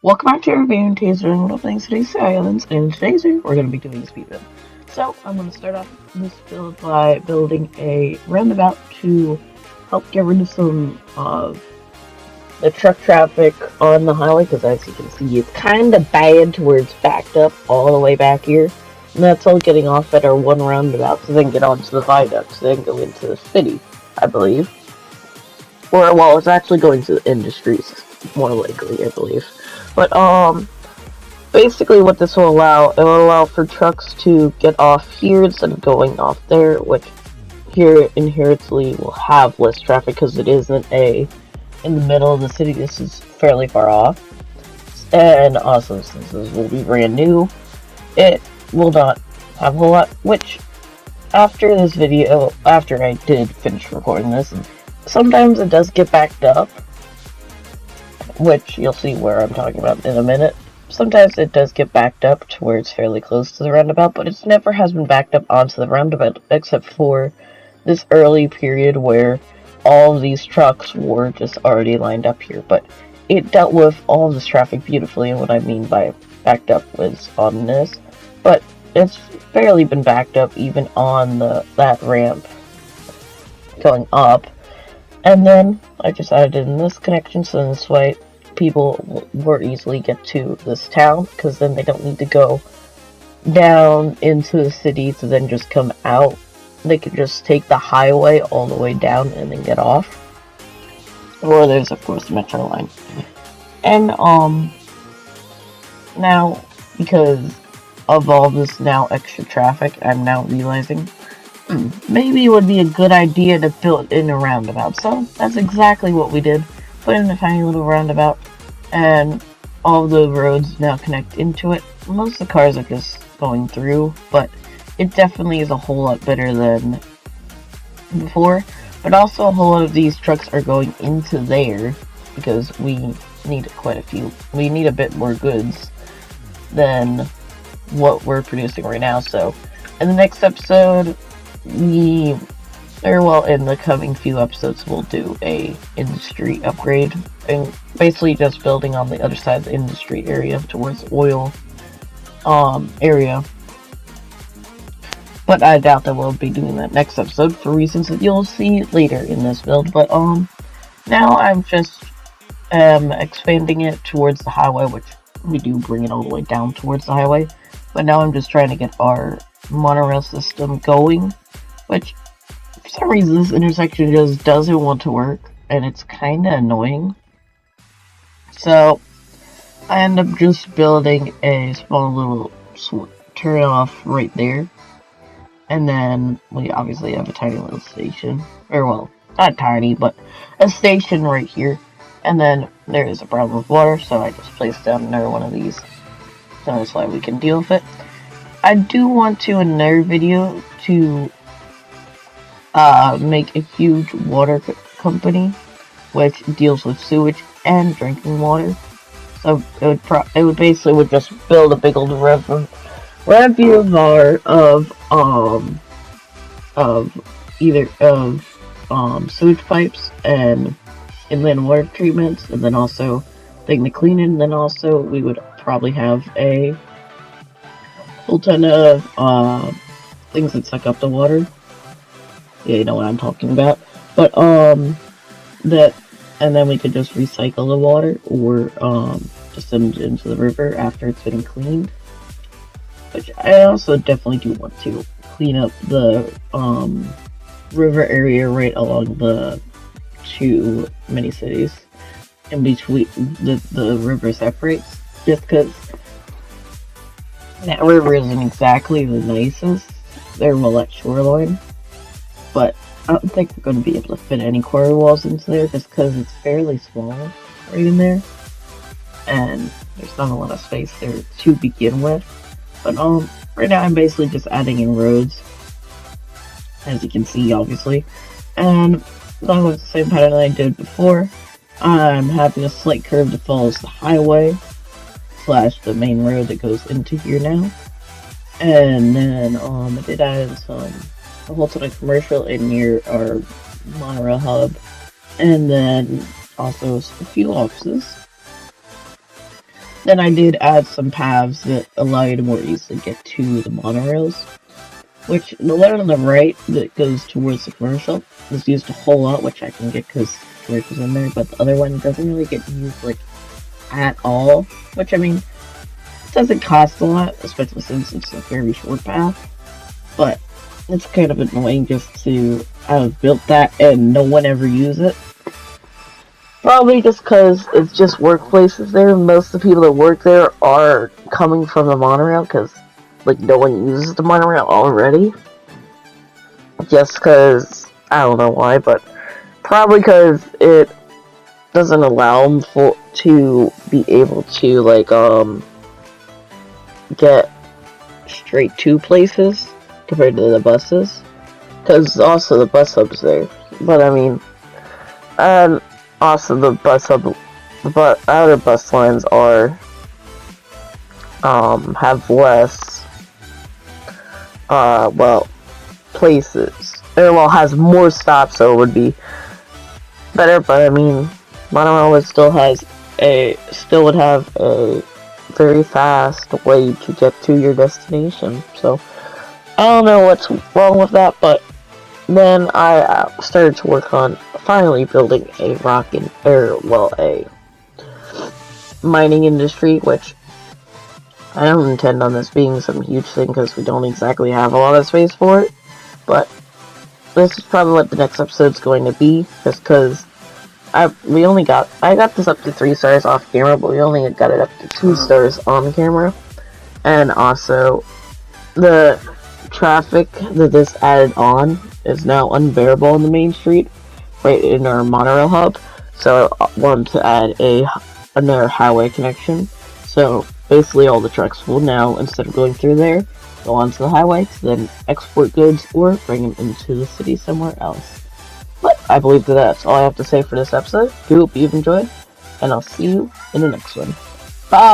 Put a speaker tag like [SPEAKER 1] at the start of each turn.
[SPEAKER 1] Welcome back to our video taster and little things today's islands, and in today's video we're going to be doing a speed build. So I'm going to start off this build by building a roundabout to help get rid of some of the truck traffic on the highway, because as you can see it's kind of bad to where it's backed up all the way back here. And that's all getting off at our one roundabout to then get onto the viaducts, then go into the city, I believe. Or, well, it's actually going to the industries, more likely, I believe. But, basically what this will allow, it will allow for trucks to get off here instead of going off there, which here inherently will have less traffic because it isn't in the middle of the city. This is fairly far off. And also, since this will be brand new, it will not have a whole lot, which after this video, after I did finish recording this, sometimes it does get backed up, which you'll see where I'm talking about in a minute. Sometimes it does get backed up to where it's fairly close to the roundabout, but it never has been backed up onto the roundabout, except for this early period where all of these trucks were just already lined up here. But it dealt with all of this traffic beautifully, and what I mean by backed up was on this. But it's barely been backed up even on that ramp going up. And then I just added in this connection, so this way people will more easily get to this town, because then they don't need to go down into the city to then just come out. They could just take the highway all the way down and then get off. Or there's of course the metro line. And now, because of all this now extra traffic, I'm now realizing maybe it would be a good idea to build in a roundabout. So that's exactly what we did. Put in a tiny little roundabout, and all the roads now connect into it. Most of the cars are just going through, but it definitely is a whole lot better than before. But also a whole lot of these trucks are going into there, because we need quite a few. We need a bit more goods than what we're producing right now. So in the next episode, in the coming few episodes, we'll do a industry upgrade, and basically just building on the other side of the industry area towards oil area. But I doubt that we'll be doing that next episode for reasons that you'll see later in this build. But now I'm just expanding it towards the highway, which we do bring it all the way down towards the highway. But now I'm just trying to get our monorail system going, which for some reason this intersection just doesn't want to work, and it's kinda annoying. So I end up just building a small little turn off right there, and then we obviously have a tiny little station, or well, not tiny, but a station right here. And then there is a problem with water, so I just placed down another one of these, so that's why we can deal with it. I do want to, in another video, to make a huge water company which deals with sewage and drinking water. So it would basically just build a big old reservoir of sewage pipes and inland water treatments, and then also thing to clean it. And then also we would probably have a whole ton of things that suck up the water. Yeah, you know what I'm talking about. But and then we could just recycle the water, or just send it into the river after it's been cleaned. Which I also definitely do want to clean up the river area right along the two mini cities in between the river separates, just because that river isn't exactly the nicest. They're well at shoreline, but I don't think we're going to be able to fit any quarry walls into there, just because it's fairly small right in there, and there's not a lot of space there to begin with. But right now I'm basically just adding in roads, as you can see, obviously, and along with the same pattern that I did before. I'm having a slight curve that follows the highway / the main road that goes into here now. And then I did add a whole ton of commercial in near our monorail hub, and then also a few offices. Then I did add some paths that allow you to more easily get to the monorails, which the one on the right that goes towards the commercial is used a whole lot, which I can get because storage is in there, but the other one doesn't really get used like at all, which I mean, it doesn't cost a lot, especially since it's a very short path, but it's kind of annoying just to have built that and no one ever use it. Probably just because it's just workplaces there. Most of the people that work there are coming from the monorail because, like, no one uses the monorail already. Just because, I don't know why, but probably because it doesn't allow them to be able to, like, get straight to places compared to the buses. Because also the bus hub's there. But I mean, and also the bus hub, the outer bus lines are, have less, well, places. Well, has more stops, so it would be better, but I mean, monorail still would have a very fast way to get to your destination, so I don't know what's wrong with that, but then I started to work on finally building a a mining industry, which I don't intend on this being some huge thing because we don't exactly have a lot of space for it, but this is probably what the next episode's going to be, just because I got this up to 3 stars off camera, but we only got it up to 2 stars on camera, and also the traffic that this added on is now unbearable on the main street, right in our monorail hub. So I wanted to add another highway connection. So basically, all the trucks will now, instead of going through there, go onto the highway to then export goods or bring them into the city somewhere else. But I believe that that's all I have to say for this episode. I hope you've enjoyed, and I'll see you in the next one. Bye!